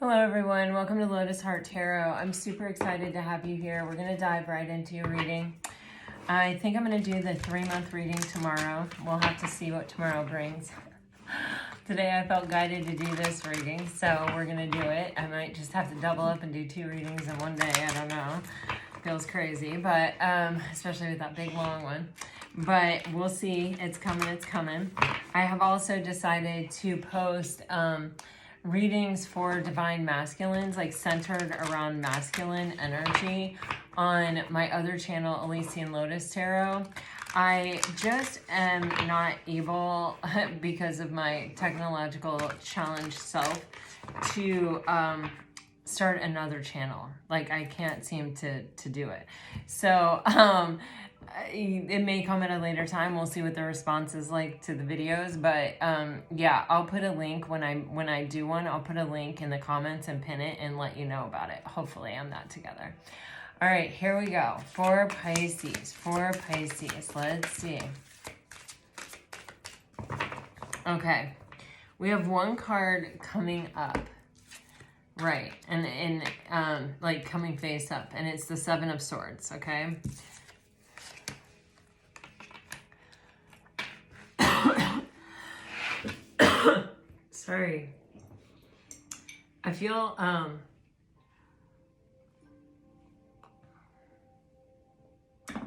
Hello everyone, welcome to Lotus Heart Tarot. I'm super excited to have you here. We're going to dive right into your reading. I think I'm going to do the 3-month reading tomorrow. We'll have to see what tomorrow brings. Today I felt guided to do this reading, so we're going to do it. I might just have to double up and do 2 readings in one day. I don't know. Feels crazy, but especially with that big long one. But we'll see. It's coming, it's coming. I have also decided to post readings for divine masculines, like centered around masculine energy, on my other channel, Elysian Lotus Tarot. I just am not able, because of my technological challenged self, to start another channel. Like, I can't seem to do it. So it may come at a later time. We'll see what the response is like to the videos, but yeah, I'll put a link when I do one. I'll put a link in the comments and pin it and let you know about it. Hopefully I'm not together. All right, here we go. For Pisces, let's see. Okay, we have one card coming up, right, and like coming face up, and it's the 7 of Swords. Okay. Sorry. I feel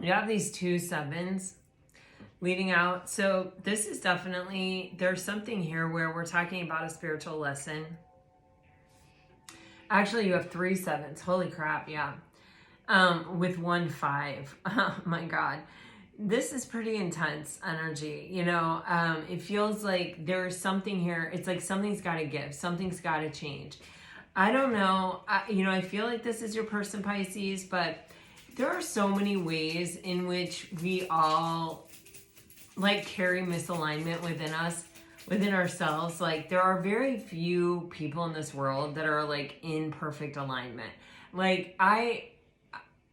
you have these 2 7s leading out. So this is definitely, there's something here where we're talking about a spiritual lesson. Actually, you have 3 7s. Holy crap, yeah. With 1 5. Oh my God. This is pretty intense energy, you know. It feels like there's something here. It's like something's got to give. Something's got to change. I don't know. You know, I feel like this is your person, Pisces, but there are so many ways in which we all like carry misalignment within us, within ourselves. Like, there are very few people in this world that are like in perfect alignment. Like,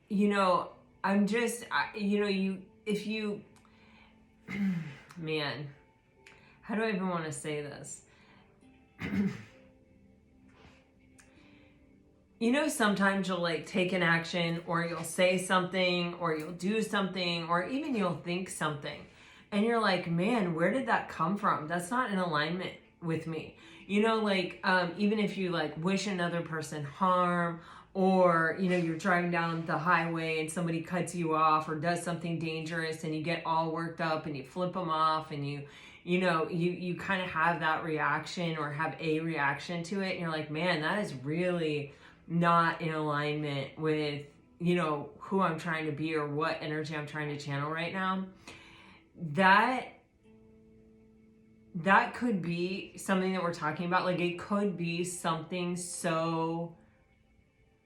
you know, I'm just, you know, if you, man, how do I even want to say this? You know, sometimes you'll like take an action, or you'll say something, or you'll do something, or even you'll think something, and you're like, man, where did that come from? That's not in alignment with me. You know, like, even if you like wish another person harm, or, you know, you're driving down the highway and somebody cuts you off or does something dangerous, and you get all worked up and you flip them off, and you know, you kind of have that reaction, or have a reaction to it, and you're like, man, that is really not in alignment with, you know, who I'm trying to be or what energy I'm trying to channel right now. That could be something that we're talking about. Like, it could be something so,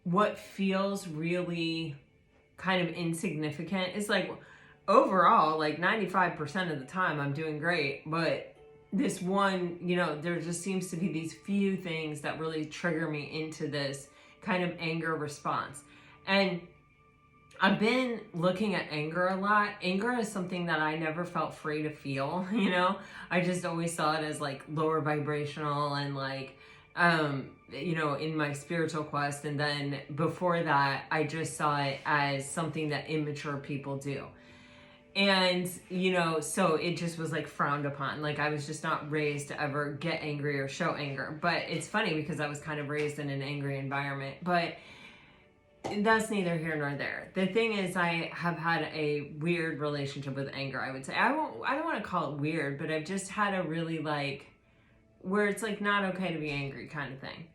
what feels really kind of insignificant is like, overall, like 95% of the time I'm doing great, but this one, you know, there just seems to be these few things that really trigger me into this kind of anger response. And I've been looking at anger a lot. Anger is something that I never felt free to feel, you know? I just always saw it as like lower vibrational, and like, you know, in my spiritual quest. And then before that, I just saw it as something that immature people do. And, you know, so it just was like frowned upon. Like, I was just not raised to ever get angry or show anger. But it's funny because I was kind of raised in an angry environment. But that's neither here nor there. The thing is, I have had a weird relationship with anger, I would say. I don't want to call it weird, but I've just had a really like, where it's like not okay to be angry kind of thing.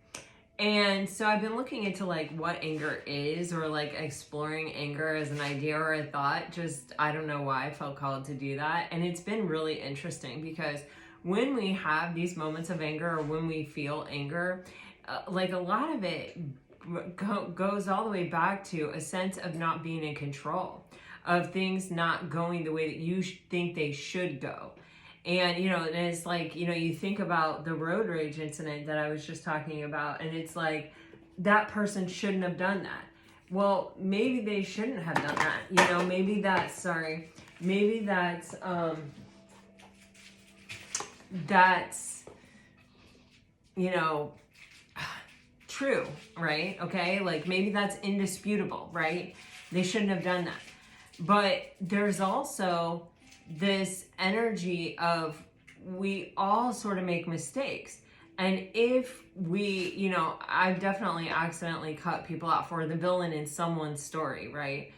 And so I've been looking into like what anger is, or like exploring anger as an idea or a thought. Just, I don't know why I felt called to do that. And it's been really interesting, because when we have these moments of anger, or when we feel anger, like a lot of it goes all the way back to a sense of not being in control, of things not going the way that you think they should go. And, you know, and it's like, you know, you think about the road rage incident that I was just talking about, and it's like, that person shouldn't have done that. Well, maybe they shouldn't have done that. You know, maybe that's, you know, true, right? Okay, like maybe that's indisputable, right? They shouldn't have done that. But there's also this energy of we all sort of make mistakes. And if we, you know, I've definitely accidentally cut people out for the villain in someone's story, right?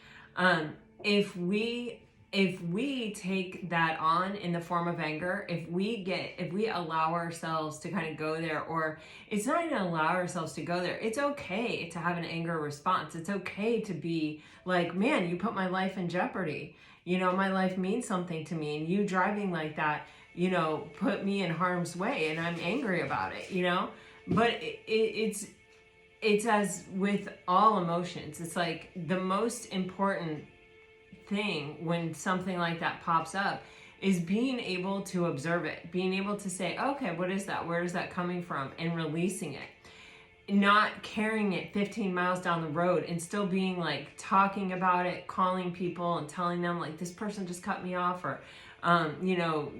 If we take that on in the form of anger, if we allow ourselves to kind of go there, or it's not even allow ourselves to go there, it's okay to have an anger response. It's okay to be like, man, you put my life in jeopardy. You know, my life means something to me, and you driving like that, you know, put me in harm's way, and I'm angry about it, you know? But it's as with all emotions, it's like the most important thing when something like that pops up is being able to observe it, being able to say, okay, what is that? Where is that coming from? And releasing it. Not carrying it 15 miles down the road and still being like talking about it, calling people and telling them like, this person just cut me off, or you know,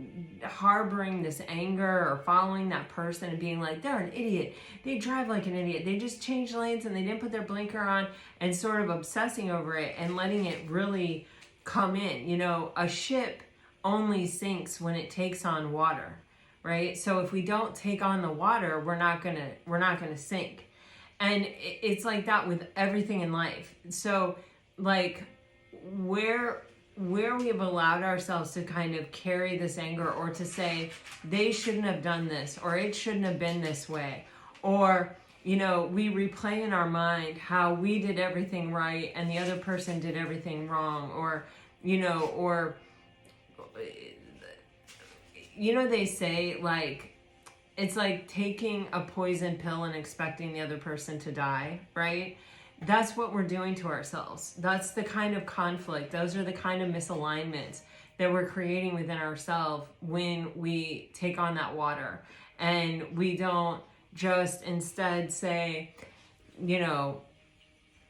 harboring this anger, or following that person and being like, they're an idiot, they drive like an idiot, they just changed lanes and they didn't put their blinker on, and sort of obsessing over it and letting it really come in. You know, a ship only sinks when it takes on water, right? So if we don't take on the water, we're not gonna sink. And it's like that with everything in life. So like where we have allowed ourselves to kind of carry this anger, or to say they shouldn't have done this, or it shouldn't have been this way, or, you know, we replay in our mind how we did everything right and the other person did everything wrong, or, you know, or, you know, they say like, it's like taking a poison pill and expecting the other person to die, right? That's what we're doing to ourselves. That's the kind of conflict. Those are the kind of misalignments that we're creating within ourselves when we take on that water. And we don't just instead say, you know,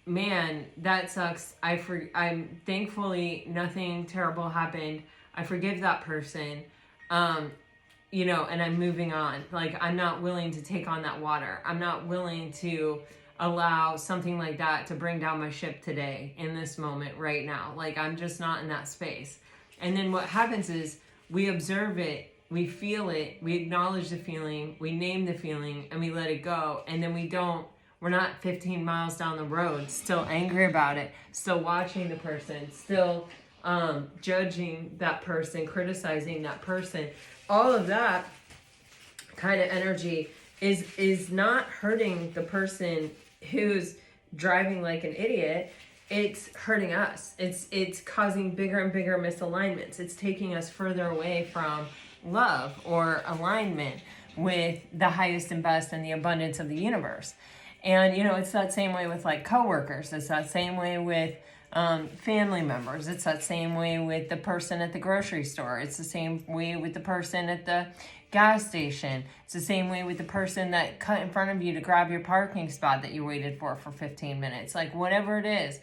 man, that sucks. I'm thankfully nothing terrible happened. I forgive that person. You know, and I'm moving on. Like, I'm not willing to take on that water. I'm not willing to allow something like that to bring down my ship today, in this moment, right now. Like, I'm just not in that space. And then what happens is we observe it, we feel it, we acknowledge the feeling, we name the feeling, and we let it go. And then we're not 15 miles down the road still angry about it, still watching the person, still judging that person, criticizing that person. All of that kind of energy is not hurting the person who's driving like an idiot. It's hurting us. It's causing bigger and bigger misalignments. It's taking us further away from love or alignment with the highest and best and the abundance of the universe. And, you know, it's that same way with like coworkers. It's that same way with family members. It's that same way with the person at the grocery store. It's the same way with the person at the gas station. It's the same way with the person that cut in front of you to grab your parking spot that you waited for 15 minutes. Like, whatever it is,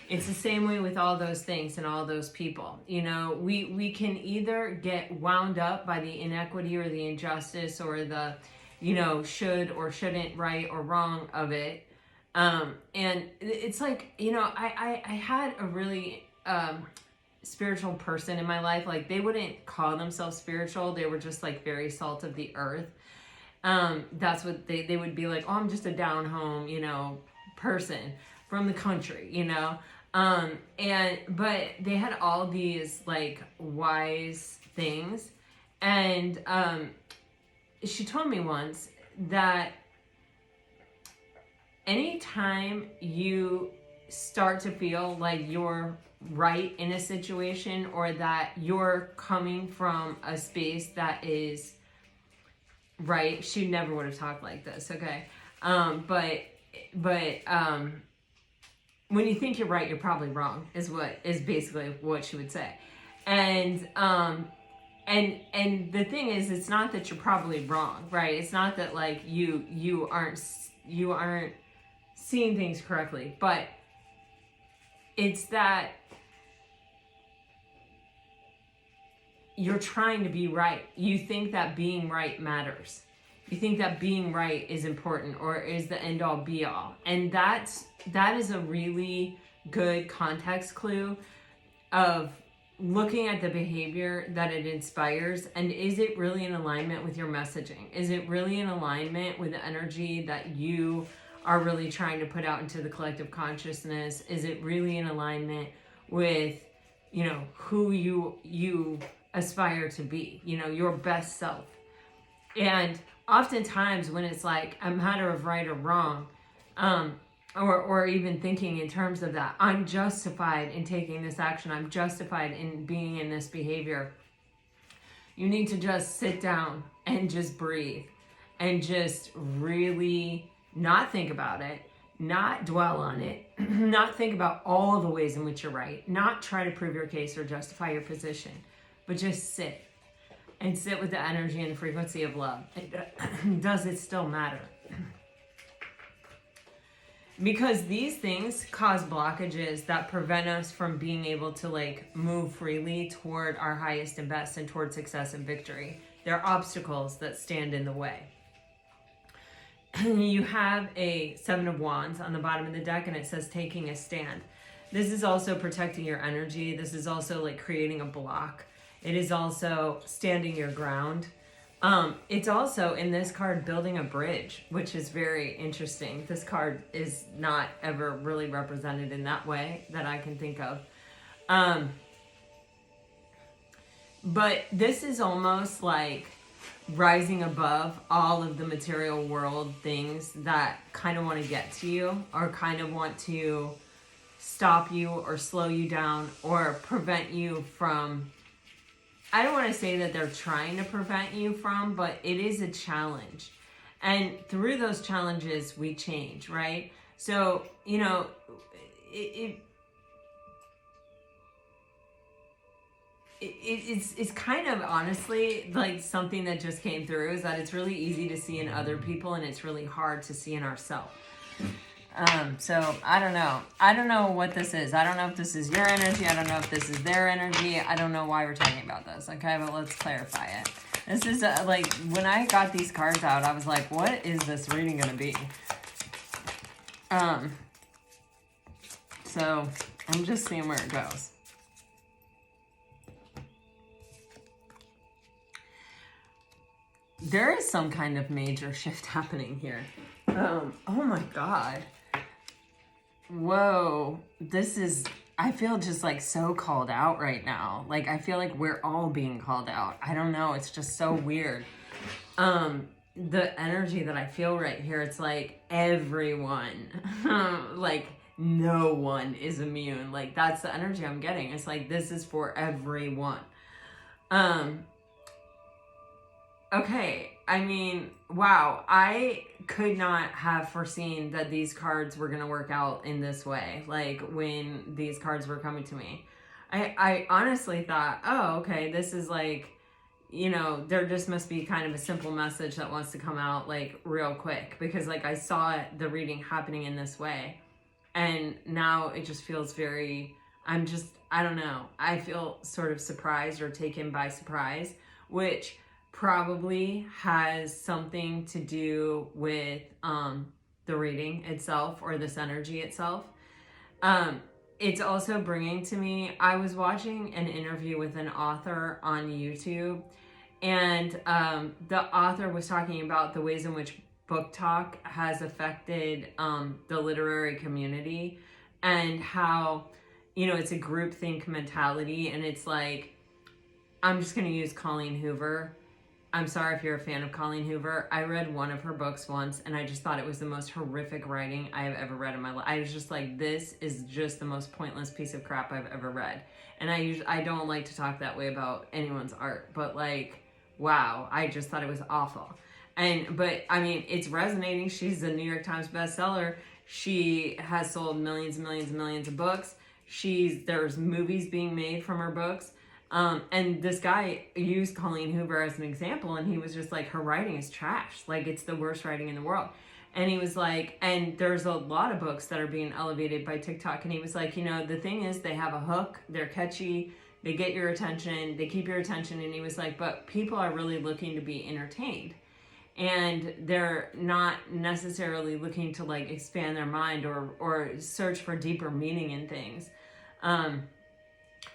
it's the same way with all those things and all those people. You know, we can either get wound up by the inequity or the injustice or the, you know, should or shouldn't, right or wrong of it. And it's like, you know, I had a really spiritual person in my life. Like, they wouldn't call themselves spiritual. They were just like very salt of the earth. That's what they would be like, oh, I'm just a down home, you know, person from the country, you know. But they had all these like wise things. And she told me once that anytime you start to feel like you're right in a situation, or that you're coming from a space that is right, she never would have talked like this, okay? But when you think you're right, you're probably wrong, is basically what she would say. And the thing is, it's not that you're probably wrong, right? It's not that like you aren't seeing things correctly, but it's that you're trying to be right. You think that being right matters. You think that being right is important or is the end all be all. And that is a really good context clue of looking at the behavior that it inspires, and is it really in alignment with your messaging? Is it really in alignment with the energy that you are really trying to put out into the collective consciousness? Is it really in alignment with, you know, who you aspire to be, you know, your best self? And oftentimes when it's like a matter of right or wrong, or even thinking in terms of that, I'm justified in taking this action, I'm justified in being in this behavior, you need to just sit down and just breathe and just really not think about it, not dwell on it, not think about all the ways in which you're right, not try to prove your case or justify your position, but just sit and sit with the energy and the frequency of love. Does it still matter? Because these things cause blockages that prevent us from being able to like move freely toward our highest and best and toward success and victory. They're obstacles that stand in the way. You have a 7 of Wands on the bottom of the deck, and it says taking a stand. This is also protecting your energy. This is also like creating a block. It is also standing your ground. It's also, in this card, building a bridge, which is very interesting. This card is not ever really represented in that way that I can think of. But this is almost like rising above all of the material world things that kind of want to get to you or kind of want to stop you or slow you down or prevent you from... I don't want to say that they're trying to prevent you from, but it is a challenge. And through those challenges, we change, right? So, you know, it's kind of honestly like something that just came through, is that it's really easy to see in other people and it's really hard to see in ourselves. So I don't know. I don't know what this is. I don't know if this is your energy. I don't know if this is their energy. I don't know why we're talking about this. Okay, but let's clarify it. This is like, when I got these cards out, I was like, what is this reading going to be? So I'm just seeing where it goes. There is some kind of major shift happening here. Oh my God. Whoa. This is, I feel just like so called out right now. Like, I feel like we're all being called out. I don't know. It's just so weird. The energy that I feel right here, it's like everyone, like no one is immune. Like, that's the energy I'm getting. It's like, this is for everyone. Okay, I mean, wow, I could not have foreseen that these cards were going to work out in this way, like when these cards were coming to me. I honestly thought, oh, okay, this is like, you know, there just must be kind of a simple message that wants to come out like real quick, because like I saw the reading happening in this way, and now it just feels very, I don't know, I feel sort of surprised or taken by surprise, which probably has something to do with the reading itself or this energy itself. It's also bringing to me, I was watching an interview with an author on YouTube, and the author was talking about the ways in which book talk has affected the literary community, and how, you know, it's a groupthink mentality, and it's like, I'm just going to use Colleen Hoover. I'm sorry if you're a fan of Colleen Hoover. I read one of her books once, and I just thought it was the most horrific writing I have ever read in my life. I was just like, this is just the most pointless piece of crap I've ever read. And I don't like to talk that way about anyone's art, but like, wow, I just thought it was awful. But I mean, it's resonating. She's a New York Times bestseller. She has sold millions and millions and millions of books. There's movies being made from her books. And this guy used Colleen Hoover as an example, and he was just like, her writing is trash. Like, it's the worst writing in the world. And he was like, and there's a lot of books that are being elevated by TikTok. And he was like, you know, the thing is, they have a hook, they're catchy, they get your attention, they keep your attention. And he was like, but people are really looking to be entertained. and they're not necessarily looking to like expand their mind or search for deeper meaning in things.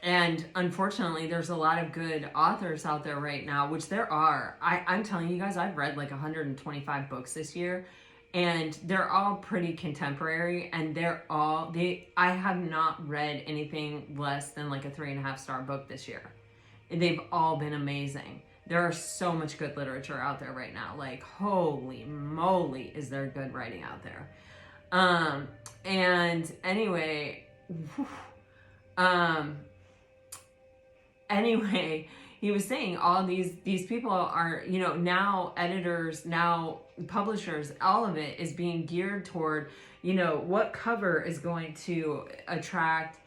And unfortunately, there's a lot of good authors out there right now, which there are. I'm telling you guys, I've read like 125 books this year, and they're all pretty contemporary, and I have not read anything less than like a 3.5-star book this year. They've all been amazing. There are so much good literature out there right now. Like, holy moly, is there good writing out there. And anyway, anyway, he was saying all these people are, you know, now editors, now publishers, all of it is being geared toward, you know, what cover is going to attract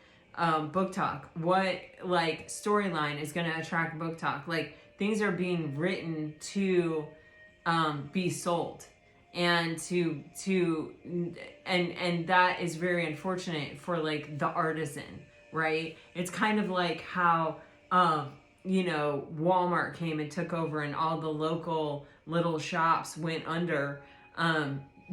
book talk, what like storyline is going to attract book talk. Like, things are being written to be sold, and and that is very unfortunate for like the artisan, right? It's kind of like how you know, Walmart came and took over, and all the local little shops went under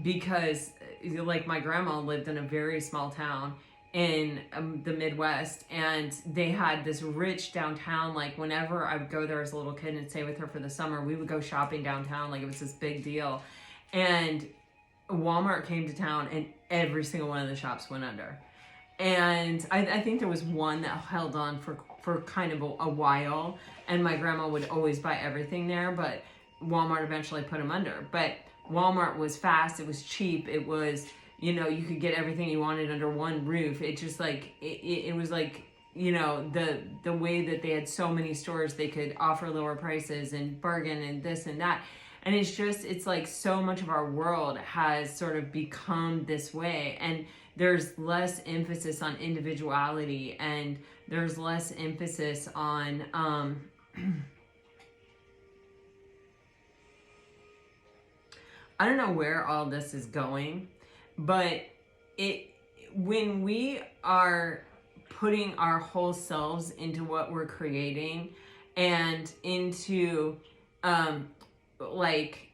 because like my grandma lived in a very small town in the Midwest, and they had this rich downtown. Like, whenever I would go there as a little kid and stay with her for the summer, we would go shopping downtown like it was this big deal. And Walmart came to town, and every single one of the shops went under. And I think there was one that held on for kind of a while, and my grandma would always buy everything there, but Walmart eventually put them under. But Walmart was fast, it was cheap, it was, you know, you could get everything you wanted under one roof. It just like, it was like, you know, the way that they had so many stores, they could offer lower prices and bargain and this and that. And it's just, it's like so much of our world has sort of become this way. And there's less emphasis on individuality, and there's less emphasis on, I don't know where all this is going, but when we are putting our whole selves into what we're creating and into, like,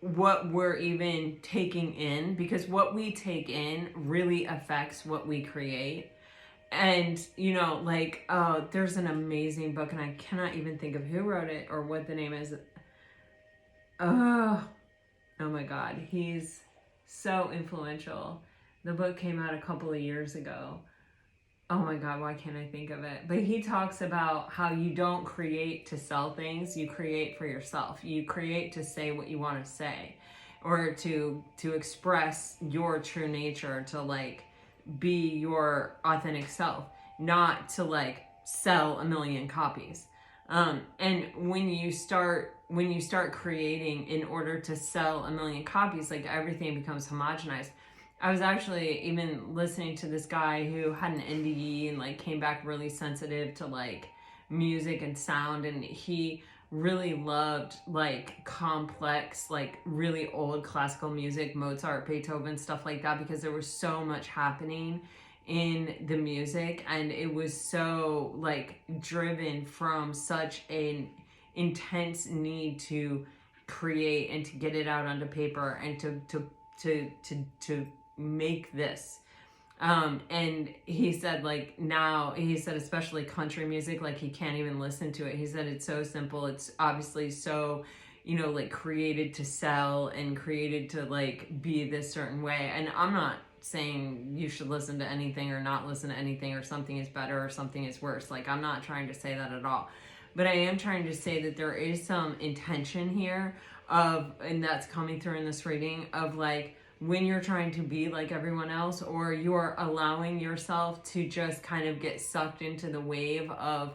what we're even taking in, because what we take in really affects what we create. And, you know, like, there's an amazing book, and I cannot even think of who wrote it or what the name is. Oh my God, he's so influential. The book came out a couple of years ago. Oh my God, why can't I think of it? But he talks about how you don't create to sell things, you create for yourself. You create to say what you want to say, or to express your true nature, to like be your authentic self, not to like sell 1 million copies. And when you start creating in order to sell 1 million copies, like everything becomes homogenized. I was actually even listening to this guy who had an NDE and like came back really sensitive to like music and sound, and he really loved like complex, like really old classical music, Mozart, Beethoven, stuff like that, because there was so much happening in the music, and it was so like driven from such an intense need to create and to get it out onto paper and to make this. And he said, like, now, he said, especially country music, like, he can't even listen to it. He said it's so simple. It's obviously so, you know, like, created to sell and created to, like, be this certain way. And I'm not saying you should listen to anything or not listen to anything, or something is better or something is worse. Like, I'm not trying to say that at all. But I am trying to say that there is some intention here and that's coming through in this reading, of, like, when you're trying to be like everyone else, or you're allowing yourself to just kind of get sucked into the wave of,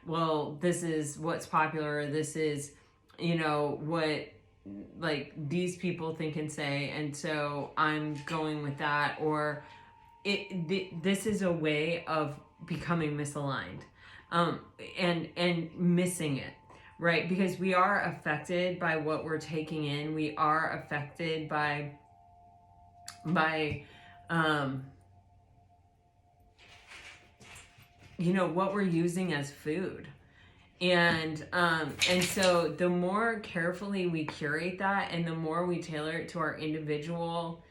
well, this is what's popular, this is, you know, what like these people think and say, and so I'm going with that, or this is a way of becoming misaligned, and missing it. Right? Because we are affected by what we're taking in. We are affected by you know, what we're using as food. And so the more carefully we curate that, and the more we tailor it to our individual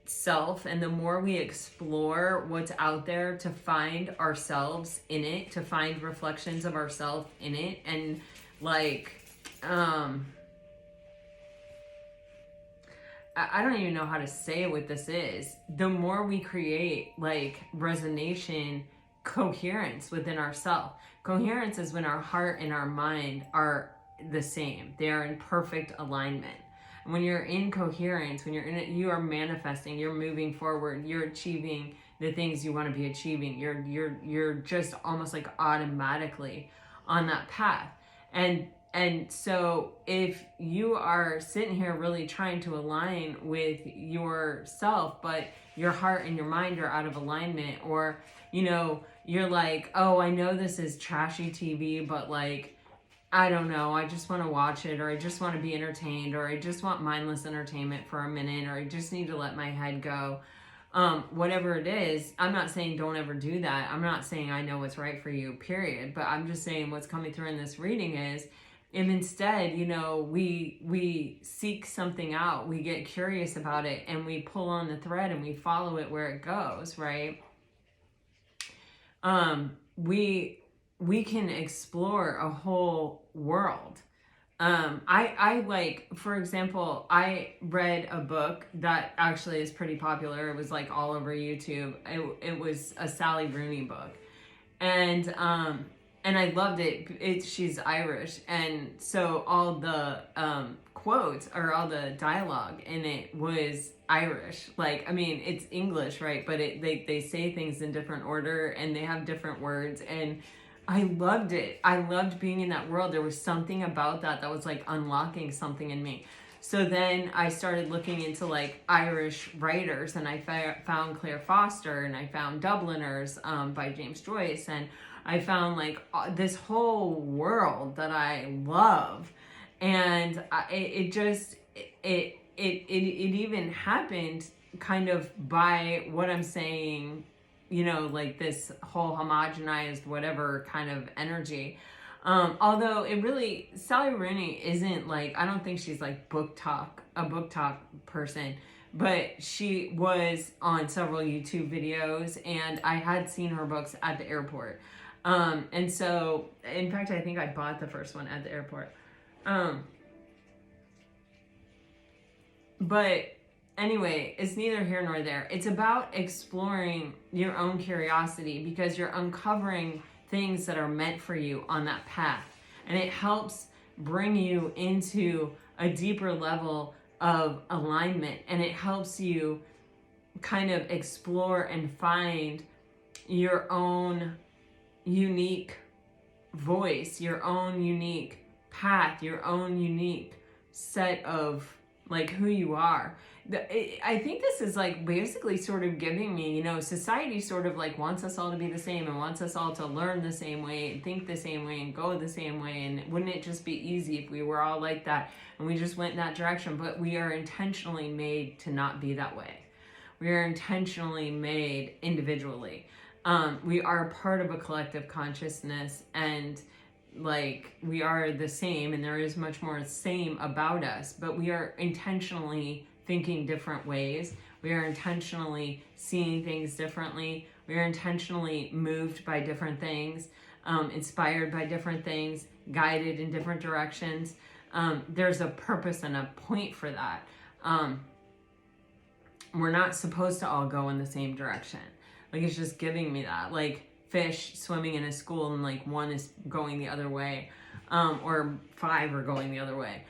self, and the more we explore what's out there to find ourselves in it, to find reflections of ourselves in it, and like I don't even know how to say what this is. The more we create like resonation, coherence within ourselves. Coherence is when our heart and our mind are the same. They are in perfect alignment. And when you're in coherence, when you're in it, you are manifesting, you're moving forward, you're achieving the things you want to be achieving. You're just almost like automatically on that path. And so if you are sitting here really trying to align with yourself, but your heart and your mind are out of alignment, or, you know, you're like, oh, I know this is trashy TV, but like, I don't know, I just want to watch it, or I just want to be entertained, or I just want mindless entertainment for a minute, or I just need to let my head go. Whatever it is, I'm not saying don't ever do that. I'm not saying I know what's right for you, period. But I'm just saying what's coming through in this reading is, if instead, you know, we seek something out, we get curious about it, and we pull on the thread and we follow it where it goes, right? We can explore a whole world. I like, for example, I read a book that actually is pretty popular. It was like all over YouTube. It was a Sally Rooney book. And I loved it. She's Irish. And so all the quotes, or all the dialogue in it was Irish. Like, I mean, it's English, right? But they say things in different order, and they have different words. And I loved it. I loved being in that world. There was something about that was like unlocking something in me. So then I started looking into like Irish writers, and I found Claire Foster, and I found Dubliners by James Joyce, and I found like this whole world that I love. And it even happened kind of by what I'm saying, you know, like this whole homogenized whatever kind of energy. Although it really, Sally Rooney isn't like, I don't think she's like a book talk person, but she was on several YouTube videos, and I had seen her books at the airport. And so, in fact, I think I bought the first one at the airport. But anyway, it's neither here nor there. It's about exploring your own curiosity, because you're uncovering things that are meant for you on that path. And it helps bring you into a deeper level of alignment. And it helps you kind of explore and find your own unique voice, your own unique path, your own unique set of like who you are. I think this is like basically sort of giving me, you know, society sort of like wants us all to be the same, and wants us all to learn the same way, and think the same way, and go the same way. And wouldn't it just be easy if we were all like that and we just went in that direction? But we are intentionally made to not be that way. We are intentionally made individually. We are part of a collective consciousness, and like we are the same, and there is much more same about us, but we are intentionally thinking different ways. We are intentionally seeing things differently. We are intentionally moved by different things, inspired by different things, guided in different directions. There's a purpose and a point for that. We're not supposed to all go in the same direction. Like, it's just giving me that. Like fish swimming in a school, and like one is going the other way, or five are going the other way.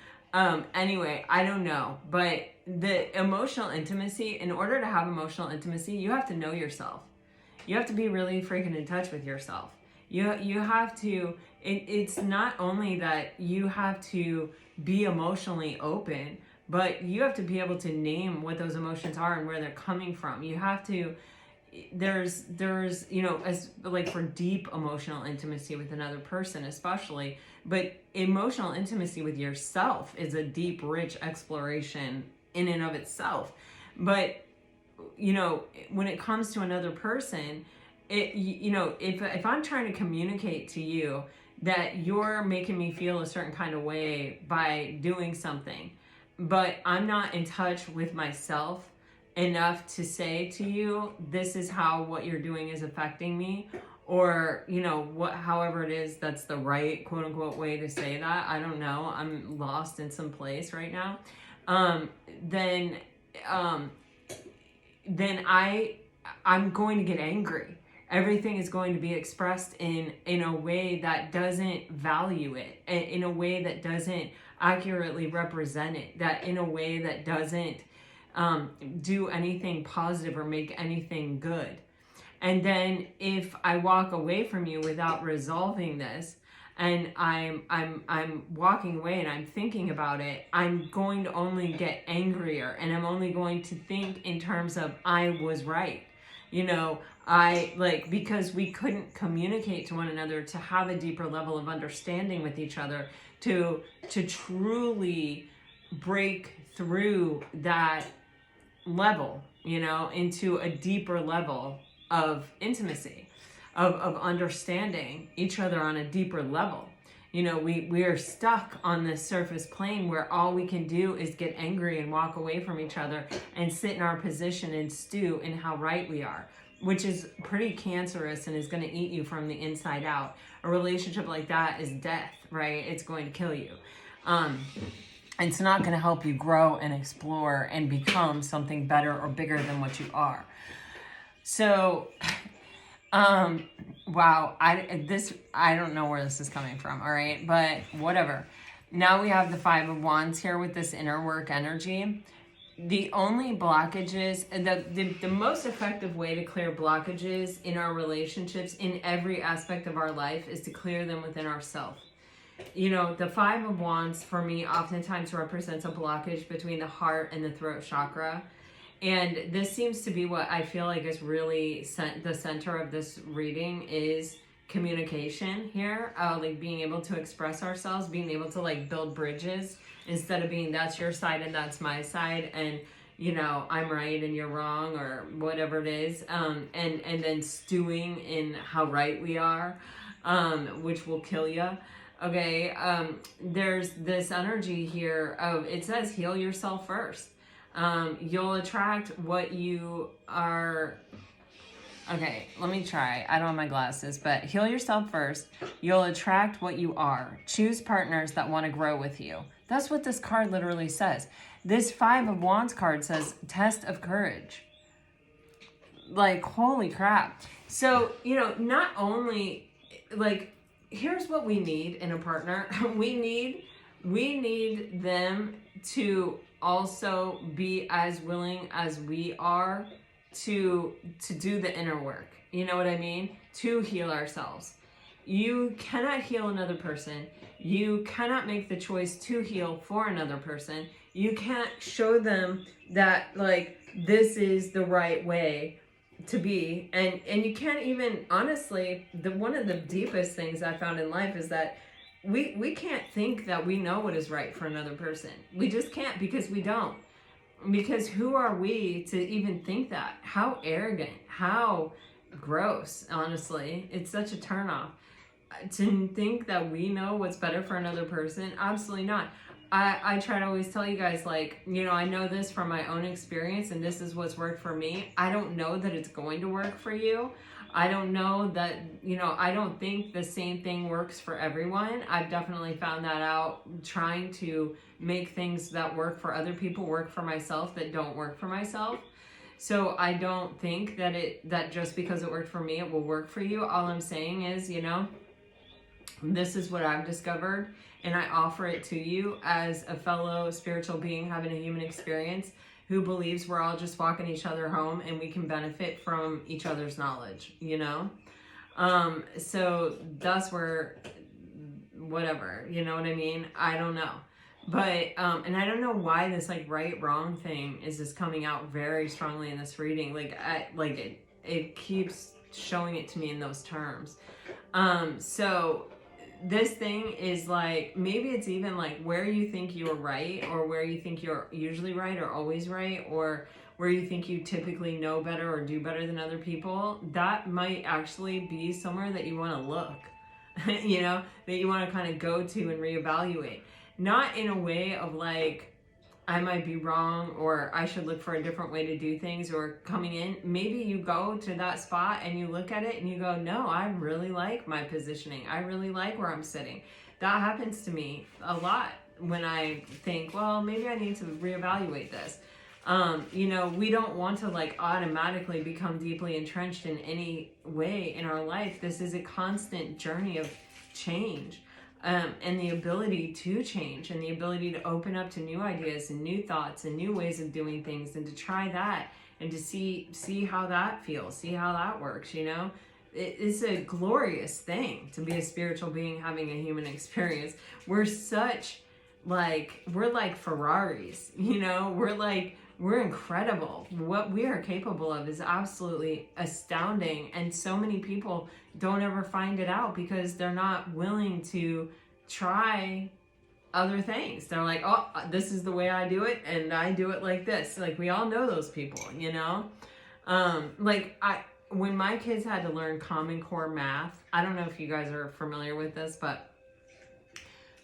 Anyway, I don't know, but the emotional intimacy, in order to have emotional intimacy, you have to know yourself. You have to be really freaking in touch with yourself. You have to, it's not only that you have to be emotionally open, but you have to be able to name what those emotions are and where they're coming from. You have to, there's, you know, as like for deep emotional intimacy with another person, especially, but emotional intimacy with yourself is a deep, rich exploration in and of itself. But, you know, when it comes to another person, you know, if I'm trying to communicate to you, that you're making me feel a certain kind of way by doing something, but I'm not in touch with myself enough to say to you, this is how what you're doing is affecting me, or, you know, what, however it is, that's the right quote unquote way to say that. I don't know. I'm lost in some place right now. Then I'm going to get angry. Everything is going to be expressed in a way that doesn't value it, in a way that doesn't accurately represent it, that in a way that doesn't do anything positive or make anything good. And then if I walk away from you without resolving this, and I'm walking away and I'm thinking about it, I'm going to only get angrier, and I'm only going to think in terms of I was right. You know, because we couldn't communicate to one another to have a deeper level of understanding with each other, to truly break through that level, you know, into a deeper level of intimacy, of understanding each other on a deeper level. You know, we are stuck on this surface plane where all we can do is get angry and walk away from each other and sit in our position and stew in how right we are, which is pretty cancerous and is going to eat you from the inside out. A relationship like that is death, right? It's going to kill you. It's not going to help you grow and explore and become something better or bigger than what you are. So, wow, I don't know where this is coming from, all right? But whatever. Now we have the Five of Wands here with this inner work energy. The only blockages, the most effective way to clear blockages in our relationships, in every aspect of our life, is to clear them within ourselves. You know, the Five of Wands for me oftentimes represents a blockage between the heart and the throat chakra. And this seems to be what I feel like is really the center of this reading, is communication here, like being able to express ourselves, being able to like build bridges instead of being that's your side and that's my side, and you know, I'm right and you're wrong, or whatever it is, and then stewing in how right we are, which will kill you. Okay, there's this energy here of, it says heal yourself first. You'll attract what you are. Okay, let me try. I don't have my glasses, but heal yourself first. You'll attract what you are. Choose partners that want to grow with you. That's what this card literally says. This Five of Wands card says test of courage. Like, holy crap. So, you know, not only, like, here's what we need in a partner. We need them to also be as willing as we are to do the inner work. You know what I mean? To heal ourselves. You cannot heal another person. You cannot make the choice to heal for another person. You can't show them that, like, this is the right way to be. And you can't even, honestly, one of the deepest things I found in life is that we can't think that we know what is right for another person. We just can't, because we don't. Because who are we to even think that? How arrogant, how gross, honestly. It's such a turnoff. To think that we know what's better for another person, absolutely not. I try to always tell you guys, like, you know, I know this from my own experience, and this is what's worked for me. I don't know that it's going to work for you. I don't know that, you know, I don't think the same thing works for everyone. I've definitely found that out trying to make things that work for other people work for myself that don't work for myself. So I don't think that just because it worked for me, it will work for you. All I'm saying is, you know, this is what I've discovered, and I offer it to you as a fellow spiritual being having a human experience who believes we're all just walking each other home and we can benefit from each other's knowledge, you know? So that's where, whatever, you know what I mean? I don't know. But, and I don't know why this like right, wrong thing is just coming out very strongly in this reading. Like, it keeps showing it to me in those terms. So this thing is like, maybe it's even like where you think you're right, or where you think you're usually right or always right, or where you think you typically know better or do better than other people. That might actually be somewhere that you want to look. you know, that you want to kind of go to and reevaluate. Not in a way of like, I might be wrong, or I should look for a different way to do things, or coming in. Maybe you go to that spot and you look at it and you go, no, I really like my positioning. I really like where I'm sitting. That happens to me a lot when I think, well, maybe I need to reevaluate this. You know, we don't want to like automatically become deeply entrenched in any way in our life. This is a constant journey of change. And the ability to change, and the ability to open up to new ideas and new thoughts and new ways of doing things, and to try that and to see how that feels, see how that works, you know. It's a glorious thing to be a spiritual being having a human experience. We're like Ferraris, you know. We're incredible. What we are capable of is absolutely astounding. And so many people don't ever find it out because they're not willing to try other things. They're like, oh, this is the way I do it, and I do it like this. Like, we all know those people, you know? When my kids had to learn Common Core math, I don't know if you guys are familiar with this, but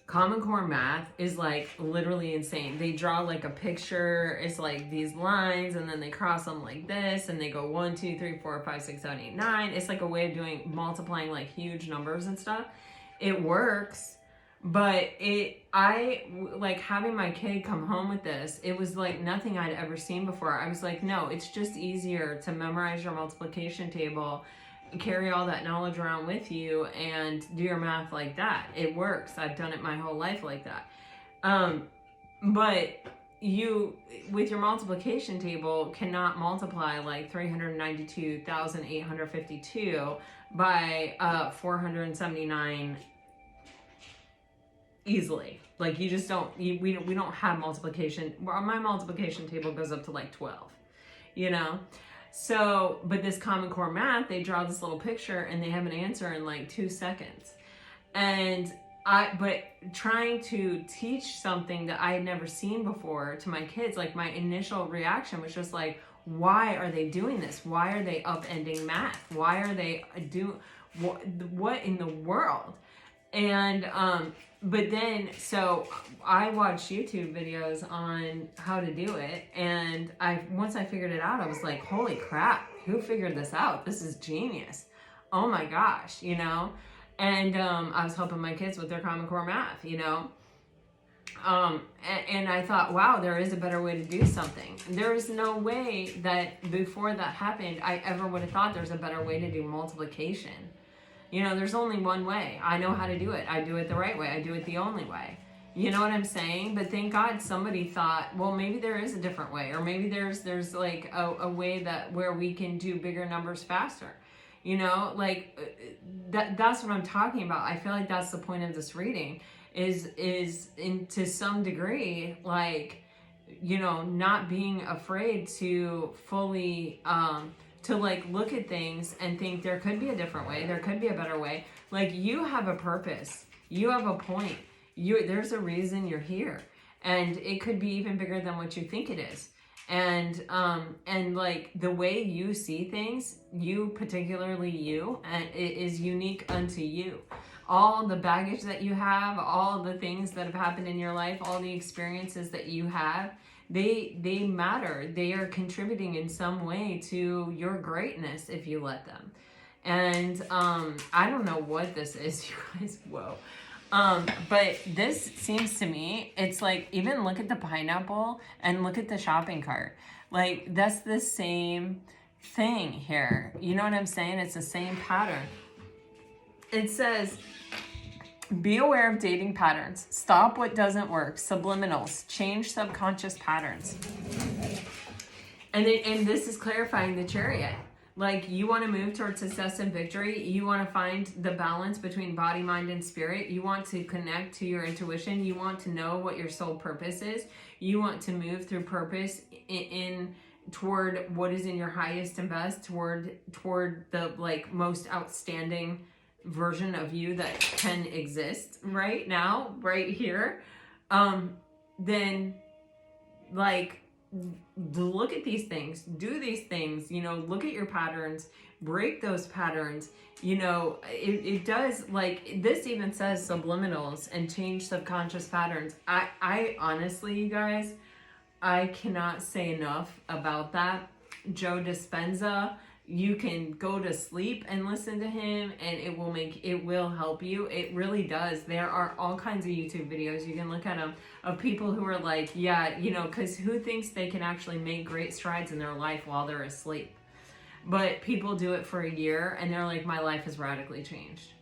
Common Core math is like literally insane. They draw like a picture. It's like these lines, and then they cross them like this, and they go 1, 2, 3, 4, 5, 6, 7, 8, 9. It's like a way of doing multiplying like huge numbers and stuff. It works, but I like having my kid come home with this. It was like nothing I'd ever seen before. I was like, no, it's just easier to memorize your multiplication table, carry all that knowledge around with you, and do your math like that. It works. I've done it my whole life like that. But you, with your multiplication table, cannot multiply like 392,852 by 479 easily. Like, you just don't, we don't have multiplication. My multiplication table goes up to like 12, you know? So, but this Common Core math, they draw this little picture and they have an answer in like 2 seconds. But trying to teach something that I had never seen before to my kids, like my initial reaction was just like, why are they doing this? Why are they upending math? Why are they what in the world? And, but then, so I watched YouTube videos on how to do it. And once I figured it out, I was like, holy crap, who figured this out? This is genius. Oh my gosh, you know? And, I was helping my kids with their Common Core math, you know? And I thought, wow, there is a better way to do something. There is no way that before that happened, I ever would have thought there's a better way to do multiplication. You know, there's only one way. I know how to do it. I do it the right way. I do it the only way. You know what I'm saying? But thank God somebody thought, well, maybe there is a different way, or maybe there's like a way that where we can do bigger numbers faster. You know, like that's what I'm talking about. I feel like that's the point of this reading is to some degree, like, you know, not being afraid to fully to like look at things and think there could be a different way, there could be a better way. Like, you have a purpose, you have a point, there's a reason you're here, and it could be even bigger than what you think it is. And like the way you see things, you, particularly you, and it is unique unto you. All the baggage that you have, all the things that have happened in your life, all the experiences that you have, they matter. They are contributing in some way to your greatness if you let them. And I don't know what this is, you guys. Whoa. But this seems to me, it's like, even look at the pineapple and look at the shopping cart. Like, that's the same thing here. You know what I'm saying? It's the same pattern. It says, be aware of dating patterns. Stop what doesn't work. Subliminals. Change subconscious patterns. And this is clarifying the Chariot. Like, you want to move towards success and victory. You want to find the balance between body, mind, and spirit. You want to connect to your intuition. You want to know what your soul purpose is. You want to move through purpose in toward what is in your highest and best, toward the like most outstanding version of you that can exist right now, right here. Then, like, look at these things, do these things, you know, look at your patterns, break those patterns. You know, it does, like, this even says subliminals and change subconscious patterns. I honestly, you guys, I cannot say enough about that. Joe Dispenza, you can go to sleep and listen to him, and it will help you. It really does. There are all kinds of YouTube videos, you can look at them, of people who are like, yeah, you know, because who thinks they can actually make great strides in their life while they're asleep? But people do it for a year and they're like, my life has radically changed.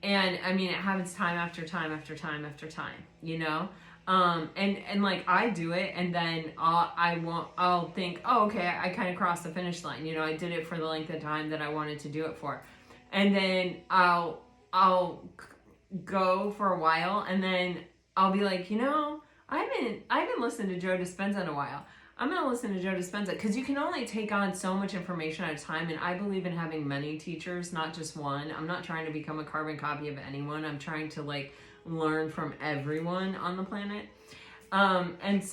And I mean, it happens time after time after time after time, you know? And like, I do it, and then I'll think, oh, okay, I kind of crossed the finish line. You know, I did it for the length of time that I wanted to do it for. And then I'll go for a while, and then I'll be like, you know, I haven't listened to Joe Dispenza in a while. I'm going to listen to Joe Dispenza, because you can only take on so much information at a time. And I believe in having many teachers, not just one. I'm not trying to become a carbon copy of anyone. I'm trying to, like, learn from everyone on the planet. And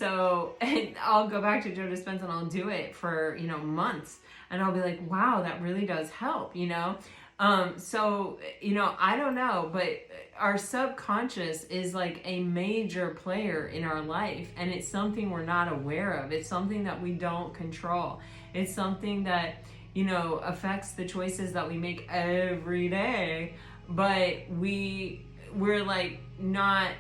I'll go back to Joe Dispenza, and I'll do it for, you know, months, and I'll be like, wow, that really does help, you know? So, you know, I don't know, but our subconscious is like a major player in our life, and it's something we're not aware of. It's something that we don't control. It's something that, you know, affects the choices that we make every day, but we're like not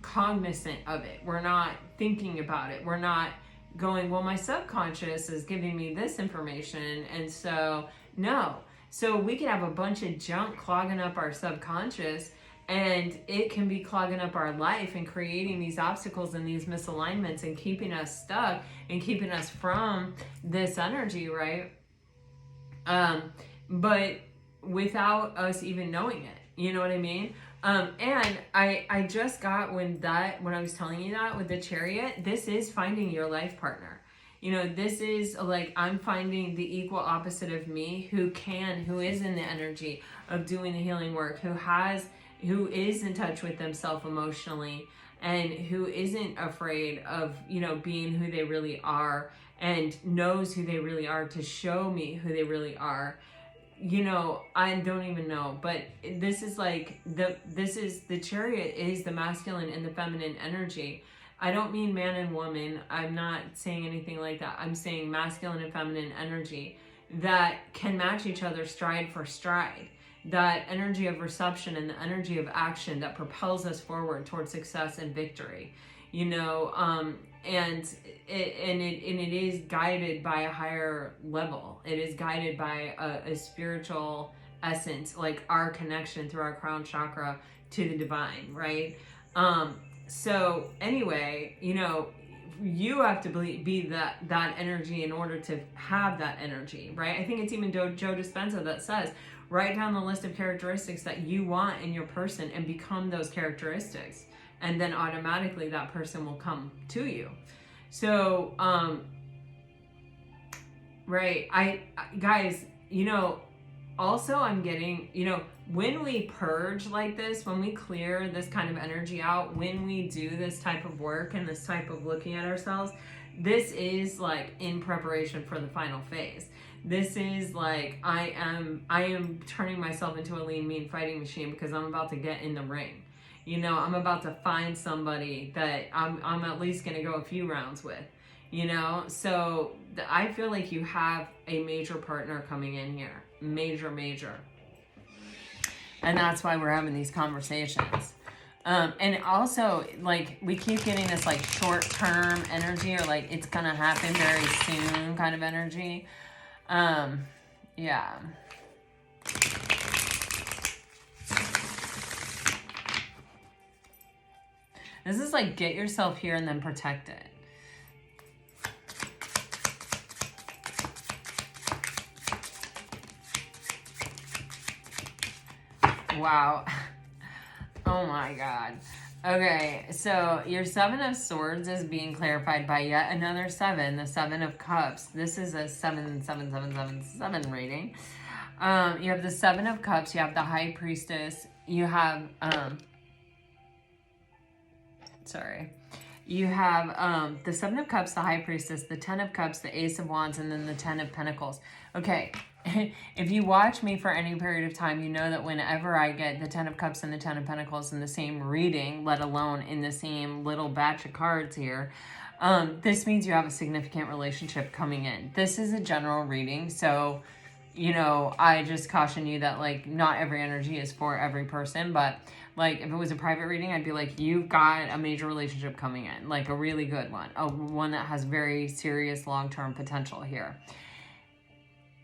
cognizant of it. We're not thinking about it. We're not going, well, my subconscious is giving me this information, and so no. So we can have a bunch of junk clogging up our subconscious, and it can be clogging up our life and creating these obstacles and these misalignments and keeping us stuck and keeping us from this energy, right? But without us even knowing it, you know what I mean? And I just got, when I was telling you that with the Chariot, this is finding your life partner. You know, this is like, I'm finding the equal opposite of me who is in the energy of doing the healing work, who is in touch with themselves emotionally, and who isn't afraid of, you know, being who they really are, and knows who they really are to show me who they really are. You know, I don't even know, but this is like, the Chariot is the masculine and the feminine energy. I don't mean man and woman. I'm not saying anything like that. I'm saying masculine and feminine energy that can match each other stride for stride. That energy of reception and the energy of action that propels us forward towards success and victory. You know, and it is guided by a higher level. It is guided by a spiritual essence, like our connection through our crown chakra to the divine, right? So anyway, you know, you have to be that energy in order to have that energy, right? I think it's even Joe Dispenza that says, write down the list of characteristics that you want in your person and become those characteristics. And then automatically that person will come to you. So, right. Guys, you know, also I'm getting, you know, when we purge like this, when we clear this kind of energy out, when we do this type of work and this type of looking at ourselves, this is like in preparation for the final phase. This is like, I am turning myself into a lean, mean fighting machine, because I'm about to get in the ring. You know, I'm about to find somebody that I'm at least going to go a few rounds with, you know? So I feel like you have a major partner coming in here. Major. And that's why we're having these conversations. And also, like, we keep getting this, like, short-term energy, or, like, it's going to happen very soon kind of energy. Yeah. This is like, get yourself here and then protect it. Wow. Oh my God. Okay, so your Seven of Swords is being clarified by yet another 7, the 7 of Cups. This is a 7 rating. You have the 7 of Cups, you have the High Priestess, you have, you have the Seven of Cups, the High Priestess, the Ten of Cups, the Ace of Wands, and then the Ten of Pentacles. Okay, if you watch me for any period of time, you know that whenever I get the Ten of Cups and the Ten of Pentacles in the same reading, let alone in the same little batch of cards here, this means you have a significant relationship coming in. This is a general reading, so, you know, I just caution you that, like, not every energy is for every person, but, like, if it was a private reading, I'd be like, you've got a major relationship coming in, like a really good one, one that has very serious long-term potential here.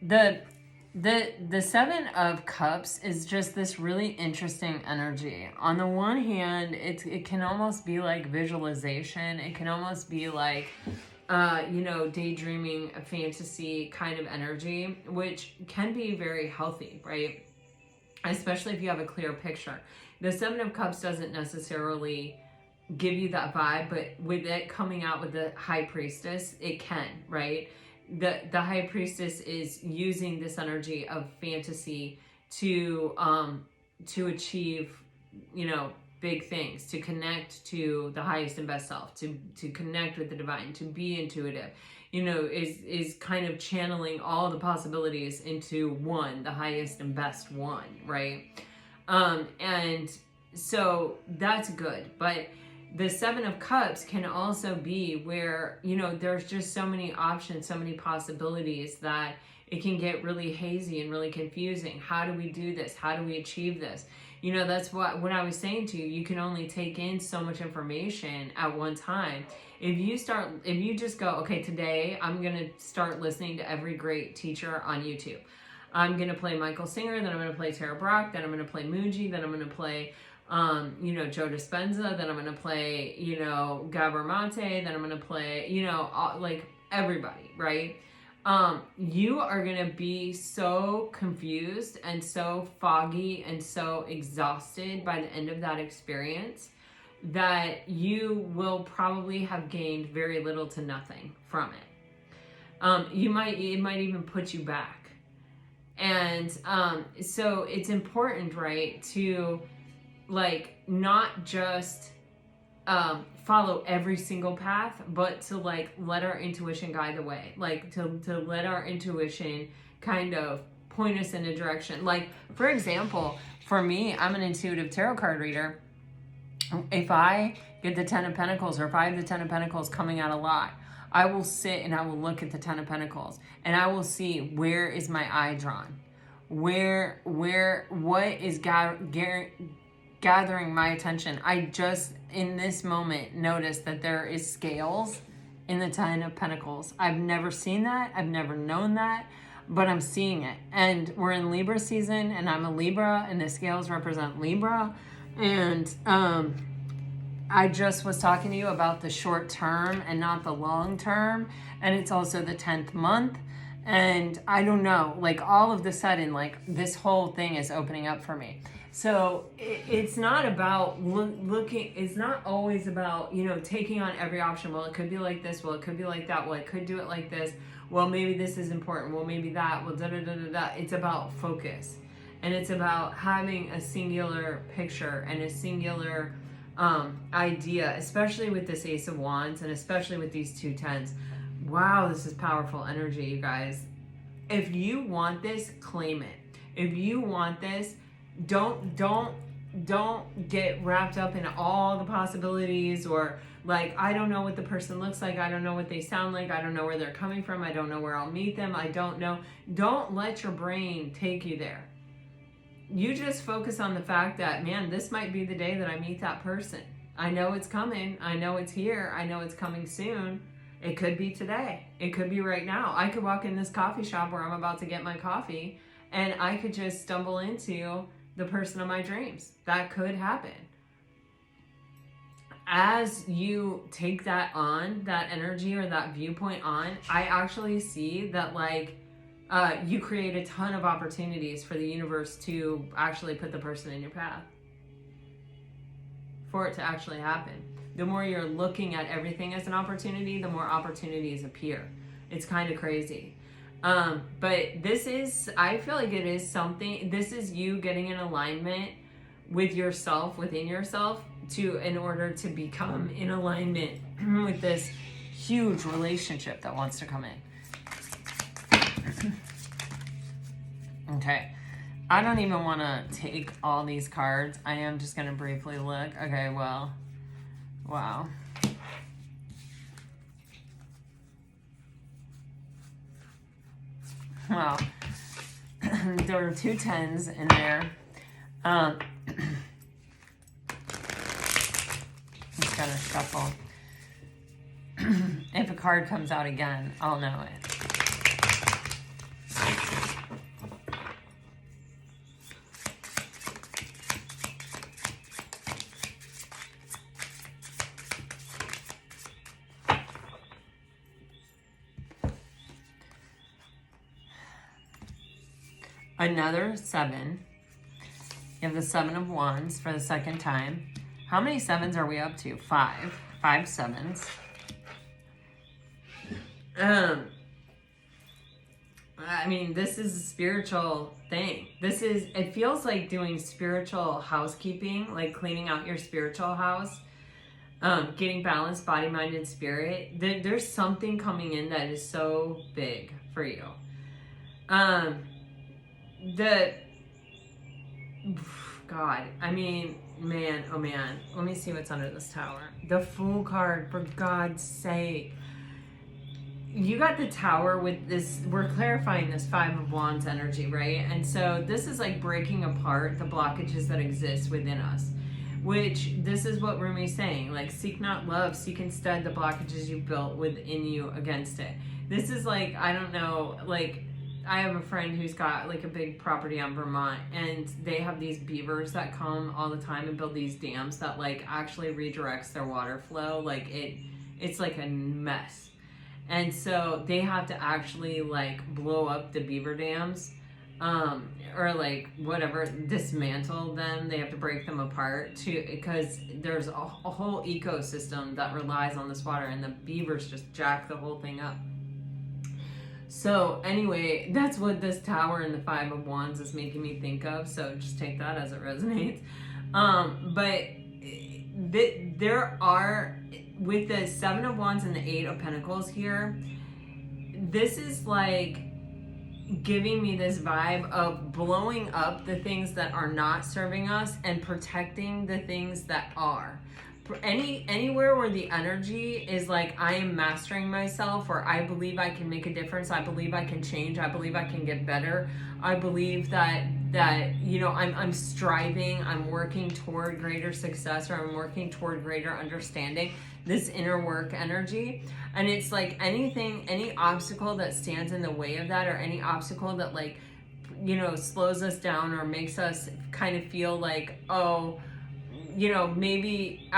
The Seven of Cups is just this really interesting energy. On the one hand, it can almost be like visualization. It can almost be like, you know, daydreaming, a fantasy kind of energy, which can be very healthy, right? Especially if you have a clear picture. The Seven of Cups doesn't necessarily give you that vibe, but with it coming out with the High Priestess, it can, right? The High Priestess is using this energy of fantasy to achieve, you know, big things, to connect to the highest and best self, to connect with the divine, to be intuitive, you know, is kind of channeling all the possibilities into one, the highest and best one, right? And so that's good. But the Seven of Cups can also be where, you know, there's just so many options, so many possibilities that it can get really hazy and really confusing. How do we do this? How do we achieve this? You know, that's what I was saying to you. You can only take in so much information at one time. If you just go, okay, today I'm going to start listening to every great teacher on YouTube. I'm going to play Michael Singer, then I'm going to play Tara Brach, then I'm going to play Muji, then I'm going to play you know, Joe Dispenza, then I'm going to play, you know, Gabor Mate, then I'm going to play, you know, like everybody, right? You are going to be so confused and so foggy and so exhausted by the end of that experience that you will probably have gained very little to nothing from it. It might even put you back. And so it's important, right, to like not just follow every single path, but to like let our intuition guide the way, like to let our intuition kind of point us in a direction. Like, for example, for me, I'm an intuitive tarot card reader. If I get the Ten of Pentacles, or if I have the Ten of Pentacles coming out a lot, I will sit and I will look at the Ten of Pentacles and I will see, where is my eye drawn? What is gathering my attention? I just, in this moment, noticed that there is scales in the Ten of Pentacles. I've never seen that. I've never known that, but I'm seeing it. And we're in Libra season, and I'm a Libra, and the scales represent Libra. And I just was talking to you about the short term and not the long term. And it's also the 10th month. And I don't know, like all of a sudden, like this whole thing is opening up for me. So it's not about looking, it's not always about, you know, taking on every option. Well, it could be like this. Well, it could be like that. Well, it could do it like this. Well, maybe this is important. Well, maybe that. Well, da-da-da-da-da. It's about focus. And it's about having a singular picture and a singular idea, especially with this Ace of Wands and especially with these two tens. Wow, this is powerful energy, you guys. If you want this, claim it. If you want this, don't get wrapped up in all the possibilities, or like, I don't know what the person looks like, I don't know what they sound like, I don't know where they're coming from, I don't know where I'll meet them, I don't know. Don't let your brain take you there. You just focus on the fact that, man, this might be the day that I meet that person. I know it's coming, I know it's here, I know it's coming soon. It could be today. It could be right now. I could walk in this coffee shop where I'm about to get my coffee, and I could just stumble into the person of my dreams. That could happen. As you take that on, that energy or that viewpoint on, I actually see that, like, you create a ton of opportunities for the universe to actually put the person in your path, for it to actually happen. The more you're looking at everything as an opportunity, the more opportunities appear. It's kind of crazy. But this is, I feel like it is something, this is you getting in alignment with yourself, within yourself, in order to become in alignment with this huge relationship that wants to come in. Okay. I don't even want to take all these cards. I am just going to briefly look. Okay, well, wow. Wow. There were 2 10s in there. Just going to shuffle. If a card comes out again, I'll know it. Another 7. You have the 7 of Wands for the second time. How many 7s are we up to? 5. 5 7s. I mean, this is a spiritual thing. It feels like doing spiritual housekeeping, like cleaning out your spiritual house, getting balanced, body, mind, and spirit. There's something coming in that is so big for you. God, I mean, man, oh man. Let me see what's under this tower. The Fool card, for God's sake. You got the Tower with this, we're clarifying this 5 of Wands energy, right? And so this is like breaking apart the blockages that exist within us. Which, this is what Rumi's saying. Like, seek not love, seek instead the blockages you built within you against it. This is like, I don't know, like, I have a friend who's got like a big property on Vermont, and they have these beavers that come all the time and build these dams that like actually redirects their water flow. Like it's like a mess. And so they have to actually like blow up the beaver dams, or like whatever, dismantle them. They have to break them apart because there's a whole ecosystem that relies on this water, and the beavers just jack the whole thing up. So anyway, that's what this Tower and the 5 of Wands is making me think of. So just take that as it resonates. But there are, with the 7 of Wands and the 8 of Pentacles here, this is like giving me this vibe of blowing up the things that are not serving us and protecting the things that are. Anywhere where the energy is like, I am mastering myself, or I believe I can make a difference, I believe I can change, I believe I can get better, I believe that you know, I'm striving, I'm working toward greater success, or I'm working toward greater understanding, this inner work energy. And it's like any obstacle that stands in the way of that, or any obstacle that like, you know, slows us down or makes us kind of feel like, oh, you know, maybe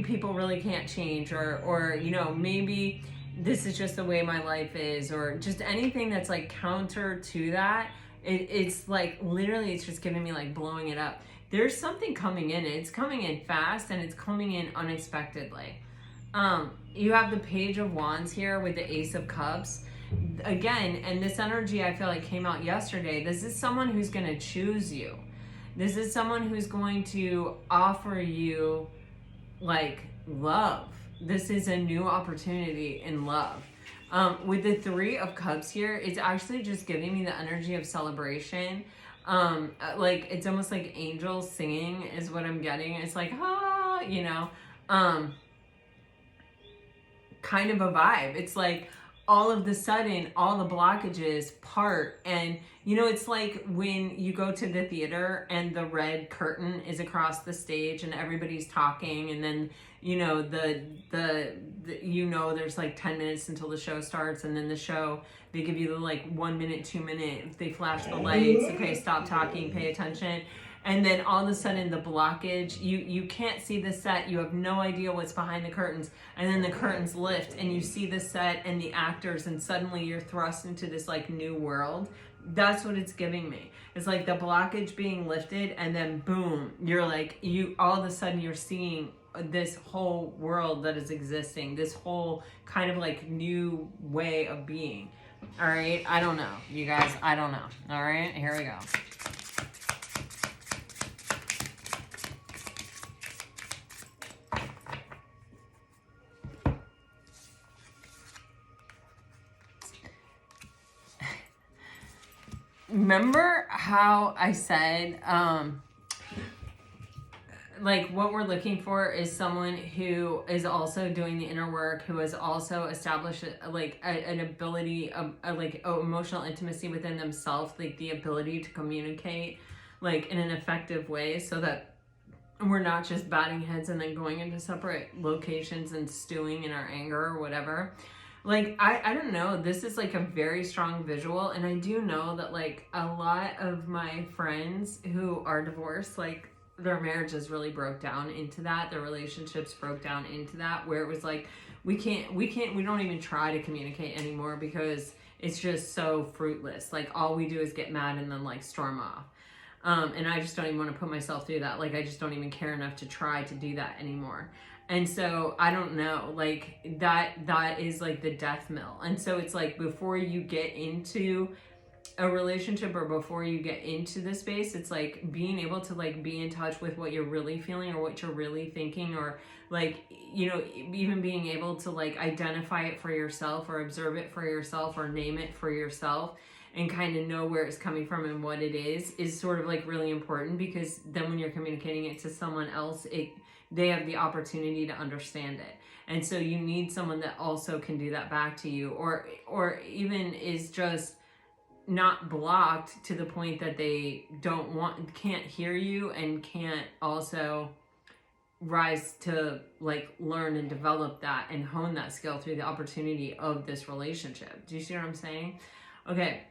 people really can't change, or you know, maybe this is just the way my life is, or just anything that's like counter to that. It's like literally, it's just giving me like blowing it up. There's something coming in. It's coming in fast, and it's coming in unexpectedly. You have the Page of Wands here with the Ace of Cups. Again, and this energy I feel like came out yesterday. This is someone who's going to choose you. This is someone who's going to offer you like love. This is a new opportunity in love. With the 3 of Cups here, it's actually just giving me the energy of celebration. Like it's almost like angels singing is what I'm getting. It's like, ah, you know, kind of a vibe. It's like all of the sudden, all the blockages part. And, you know, it's like when you go to the theater and the red curtain is across the stage and everybody's talking, and then, you know, you know, there's like 10 minutes until the show starts, and then the show, they give you the like 1 minute, 2 minute, they flash the lights, okay, stop talking, pay attention. And then all of a sudden the blockage, you can't see the set, you have no idea what's behind the curtains, and then the curtains lift and you see the set and the actors, and suddenly you're thrust into this like new world. That's what it's giving me. It's like the blockage being lifted, and then boom, you're like, all of a sudden you're seeing this whole world that is existing, this whole kind of like new way of being. All right, I don't know, you guys, I don't know. All right, here we go. remember how I said, like what we're looking for is someone who is also doing the inner work, who has also established an ability of emotional intimacy within themselves, like the ability to communicate like in an effective way, so that we're not just batting heads and then going into separate locations and stewing in our anger or whatever. Like, I don't know, this is like a very strong visual. And I do know that like a lot of my friends who are divorced, like their marriages really broke down into that. Their relationships broke down into that, where it was like, we don't even try to communicate anymore because it's just so fruitless. Like all we do is get mad and then like storm off. And I just don't even want to put myself through that. Like, I just don't even care enough to try to do that anymore. And so I don't know, like that is like the death mill. And so it's like, before you get into a relationship or before you get into the space, it's like being able to like be in touch with what you're really feeling or what you're really thinking, or like, you know, even being able to like identify it for yourself or observe it for yourself or name it for yourself, and kind of know where it's coming from and what it is sort of like really important, because then when you're communicating it to someone else, they have the opportunity to understand it. And so you need someone that also can do that back to you, or even is just not blocked to the point that they can't hear you and can't also rise to like learn and develop that and hone that skill through the opportunity of this relationship. Do you see what I'm saying? Okay.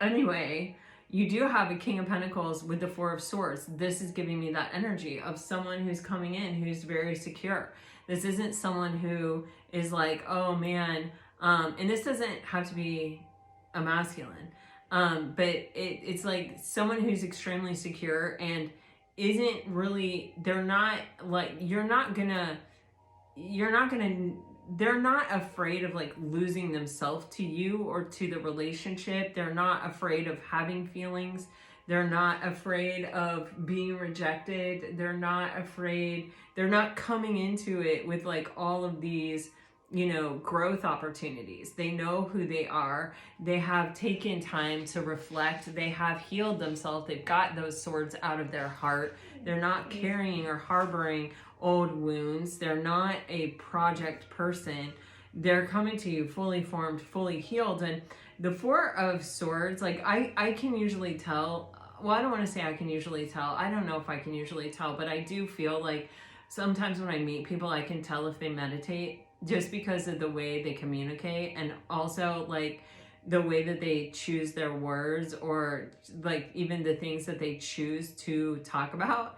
Anyway, you do have a King of Pentacles with the Four of Swords. This is giving me that energy of someone who's coming in who's very secure. This isn't someone who is like, oh man, and this doesn't have to be a masculine, but it's like someone who's extremely secure and isn't really, they're not like, they're not afraid of like losing themselves to you or to the relationship. They're not afraid of having feelings. They're not afraid of being rejected. They're not afraid. They're not coming into it with like all of these, you know, growth opportunities. They know who they are. They have taken time to reflect. They have healed themselves. They've got those swords out of their heart. They're not carrying or harboring old wounds. They're not a project person. They're coming to you fully formed, fully healed. And the Four of Swords, like I can usually tell, well, I don't want to say I can usually tell. I don't know if I can usually tell, but I do feel like sometimes when I meet people, I can tell if they meditate, just because of the way they communicate, and also like the way that they choose their words, or like even the things that they choose to talk about.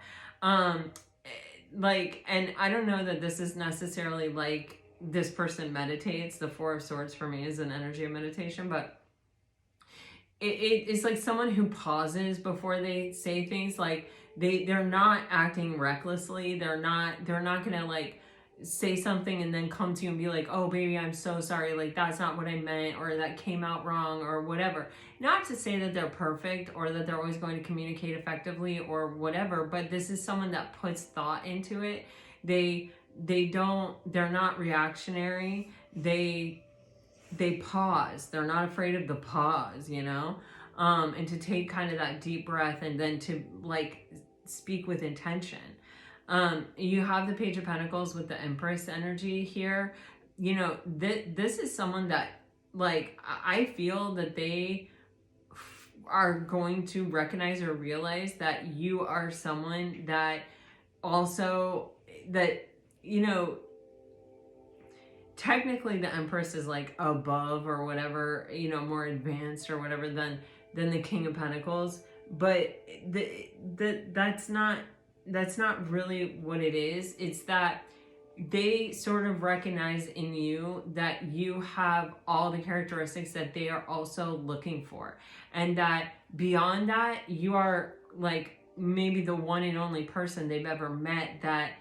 Like, and I don't know that this is necessarily like this person meditates. The Four of Swords for me is an energy of meditation, but it's like someone who pauses before they say things. Like they're not acting recklessly. They're not gonna like say something and then come to you and be like, oh baby, I'm so sorry, like that's not what I meant, or that came out wrong, or whatever. Not to say that they're perfect or that they're always going to communicate effectively or whatever, but this is someone that puts thought into it. They're not reactionary. They pause. They're not afraid of the pause, you know, and to take kind of that deep breath and then to like speak with intention. You have the Page of Pentacles with the Empress energy here. You know, this is someone that, like, I feel that they are going to recognize or realize that you are someone that also, that, you know, technically the Empress is like above or whatever, you know, more advanced or whatever than the King of Pentacles, but that's not really what it is. It's that they sort of recognize in you that you have all the characteristics that they are also looking for. And that beyond that, you are like maybe the one and only person they've ever met that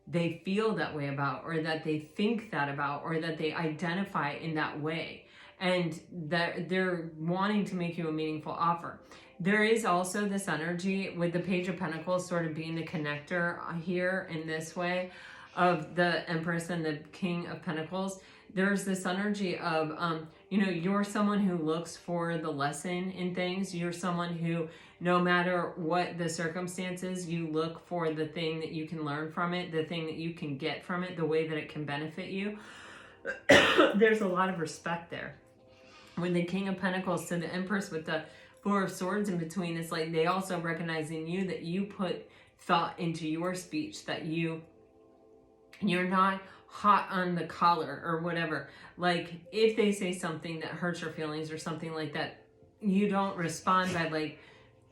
they feel that way about, or that they think that about, or that they identify in that way. And that they're wanting to make you a meaningful offer. There is also this energy with the Page of Pentacles sort of being the connector here in this way of the Empress and the King of Pentacles, there's this energy of, you know, you're someone who looks for the lesson in things. You're someone who, no matter what the circumstances, you look for the thing that you can learn from it, the thing that you can get from it, the way that it can benefit you. There's a lot of respect there. When the King of Pentacles to the Empress with the Four of Swords in between, it's like they also recognize in you that you put thought into your speech, that you're not hot on the collar or whatever. Like if they say something that hurts your feelings or something like that, you don't respond by like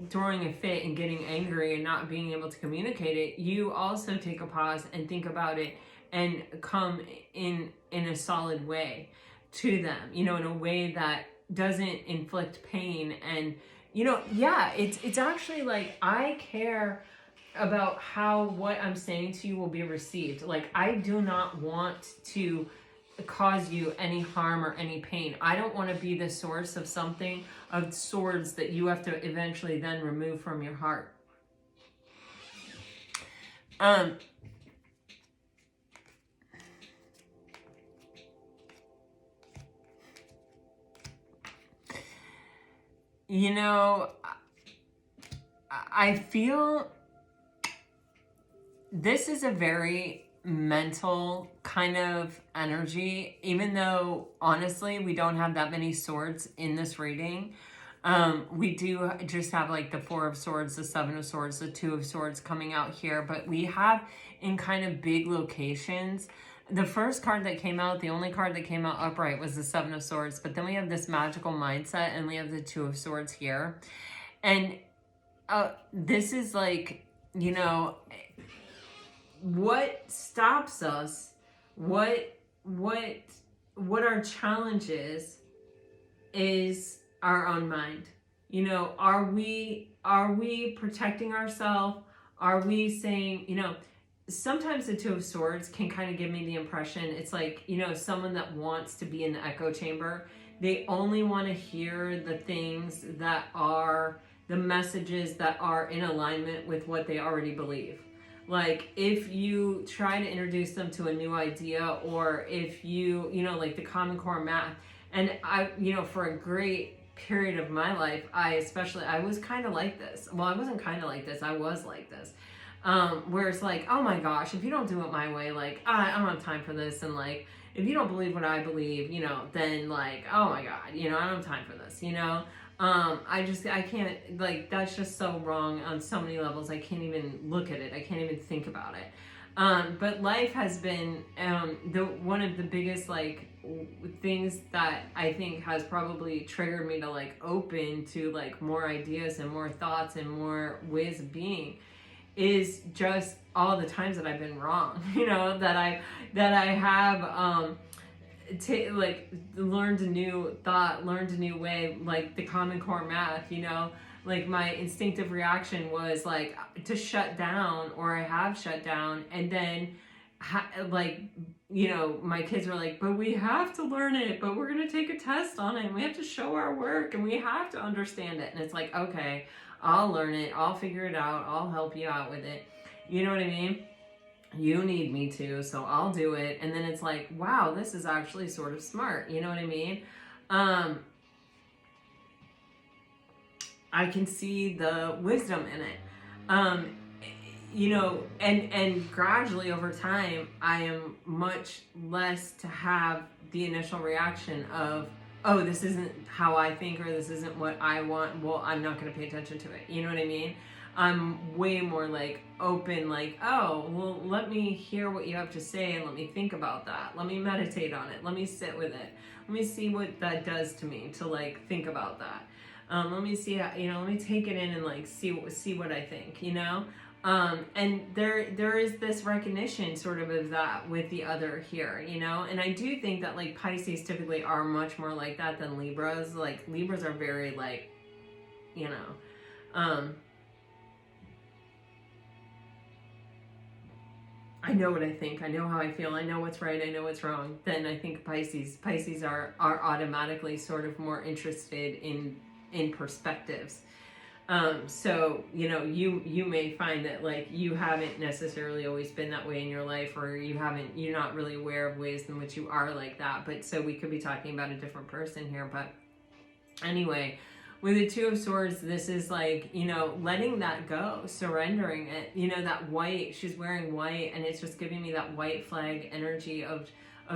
throwing a fit and getting angry and not being able to communicate it. You also take a pause and think about it and come in a solid way to them, you know, in a way that doesn't inflict pain. And, you know, yeah, it's actually like, I care about how what I'm saying to you will be received. Like, I do not want to cause you any harm or any pain. I don't want to be the source of something, of swords that you have to eventually then remove from your heart. You know, I feel this is a very mental kind of energy, even though honestly we don't have that many swords in this reading. We do just have like the Four of Swords, the Seven of Swords, the Two of Swords coming out here, but we have in kind of big locations. The first card that came out, the only card that came out upright was the Seven of Swords, but then we have this magical mindset and we have the Two of Swords here. And this is like, you know, what stops us, what our challenge is our own mind. You know, are we protecting ourselves? Are we saying, you know, sometimes the Two of Swords can kind of give me the impression it's like, you know, someone that wants to be in the echo chamber. They only want to hear the things that are the messages that are in alignment with what they already believe. Like if you try to introduce them to a new idea, or if you know, like the Common Core math, and I, you know, for a great period of my life, I was kind of like this. Well, I wasn't kind of like this, I was like this. Where it's like, oh my gosh, if you don't do it my way, like, I don't have time for this. And like, if you don't believe what I believe, you know, then like, oh my God, you know, I don't have time for this, you know? I can't, like, that's just so wrong on so many levels. I can't even look at it. I can't even think about it. But life has been, one of the biggest, like, things that I think has probably triggered me to like open to like more ideas and more thoughts and more ways of being, is just all the times that I've been wrong, you know, that I have like learned a new thought, learned a new way, like the Common Core math, you know, like my instinctive reaction was like to shut down, or I have shut down, and then like, you know, my kids were like, but we have to learn it, but we're gonna take a test on it, and we have to show our work, and we have to understand it. And it's like, okay, I'll learn it, I'll figure it out, I'll help you out with it. You know what I mean? You need me to, so I'll do it. And then it's like, wow, this is actually sort of smart. You know what I mean? I can see the wisdom in it. You know, and gradually over time, I am much less to have the initial reaction of, oh, this isn't how I think, or this isn't what I want. Well, I'm not going to pay attention to it. You know what I mean? I'm way more like open, like, oh, well, let me hear what you have to say and let me think about that. Let me meditate on it. Let me sit with it. Let me see what that does to me to like think about that. Let me see how, you know, let me take it in and like see what I think, you know? And there is this recognition sort of that with the other here, you know? And I do think that like Pisces typically are much more like that than Libras. Like Libras are very like, you know, I know what I think, I know how I feel, I know what's right, I know what's wrong. Then I think Pisces are automatically sort of more interested in perspectives. So, you know, you may find that like you haven't necessarily always been that way in your life, or you're not really aware of ways in which you are like that. But so we could be talking about a different person here. But anyway, with the Two of Swords, this is like, you know, letting that go, surrendering it. You know, that white, she's wearing white, and it's just giving me that white flag energy of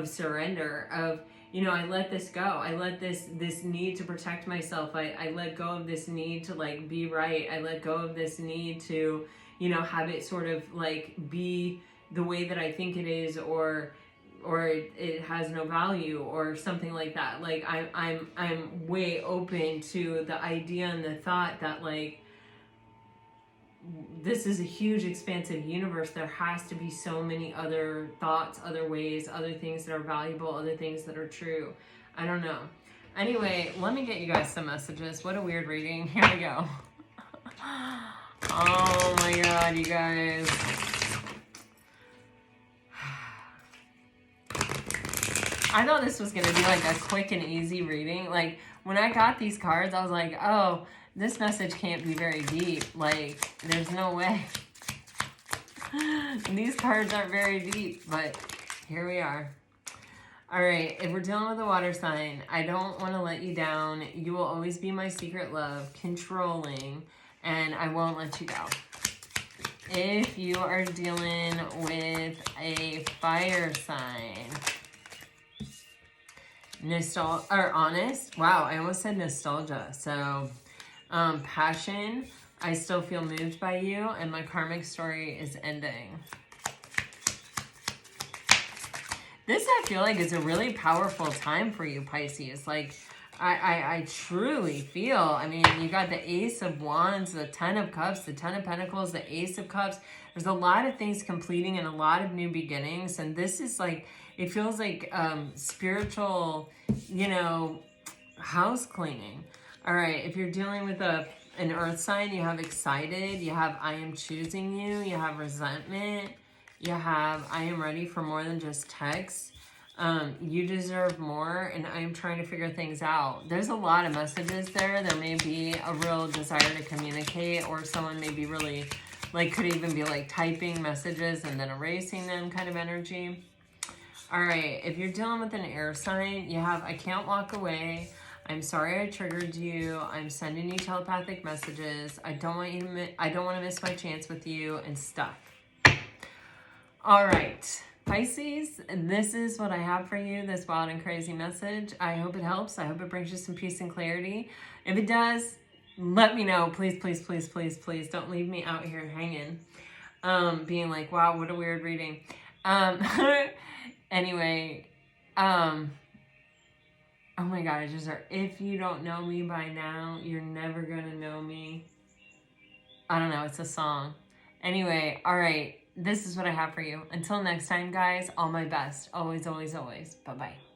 surrender, of, you know, I let this go. I let this need to protect myself. I let go of this need to like be right. I let go of this need to, you know, have it sort of like be the way that I think it is, or it has no value or something like that. Like I'm way open to the idea and the thought that like this is a huge expansive universe. There has to be so many other thoughts, other ways, other things that are valuable, other things that are true. I don't know. Anyway, let me get you guys some messages. What a weird reading. Here we go. Oh my God, you guys. I thought this was going to be like a quick and easy reading. Like when I got these cards, I was like, oh, this message can't be very deep. Like, there's no way. These cards aren't very deep, but here we are. All right, if we're dealing with a water sign, I don't want to let you down. You will always be my secret love, controlling, and I won't let you go. If you are dealing with a fire sign, honest. Wow, I almost said nostalgia. So, passion. I still feel moved by you, and my karmic story is ending. This, I feel like, is a really powerful time for you, Pisces. Like, I truly feel, I mean, you got the Ace of Wands, the Ten of Cups, the Ten of Pentacles, the Ace of Cups. There's a lot of things completing and a lot of new beginnings. And this is like, it feels like spiritual, you know, house cleaning. All right, if you're dealing with an earth sign, you have excited, you have I am choosing you, you have resentment, you have I am ready for more than just text. You deserve more, and I'm trying to figure things out. There's a lot of messages there. There may be a real desire to communicate, or someone may be really, like, could even be like typing messages and then erasing them kind of energy. All right, if you're dealing with an air sign, you have I can't walk away. I'm sorry I triggered you. I'm sending you telepathic messages. I don't want to miss my chance with you, and stuff. All right, Pisces, this is what I have for you, this wild and crazy message. I hope it helps. I hope it brings you some peace and clarity. If it does, let me know. Please, please, please, please, please don't leave me out here hanging, being like, wow, what a weird reading. Anyway, oh my God, if you don't know me by now, you're never gonna know me. I don't know, it's a song. Anyway, all right, this is what I have for you. Until next time, guys, all my best. Always, always, always. Bye-bye.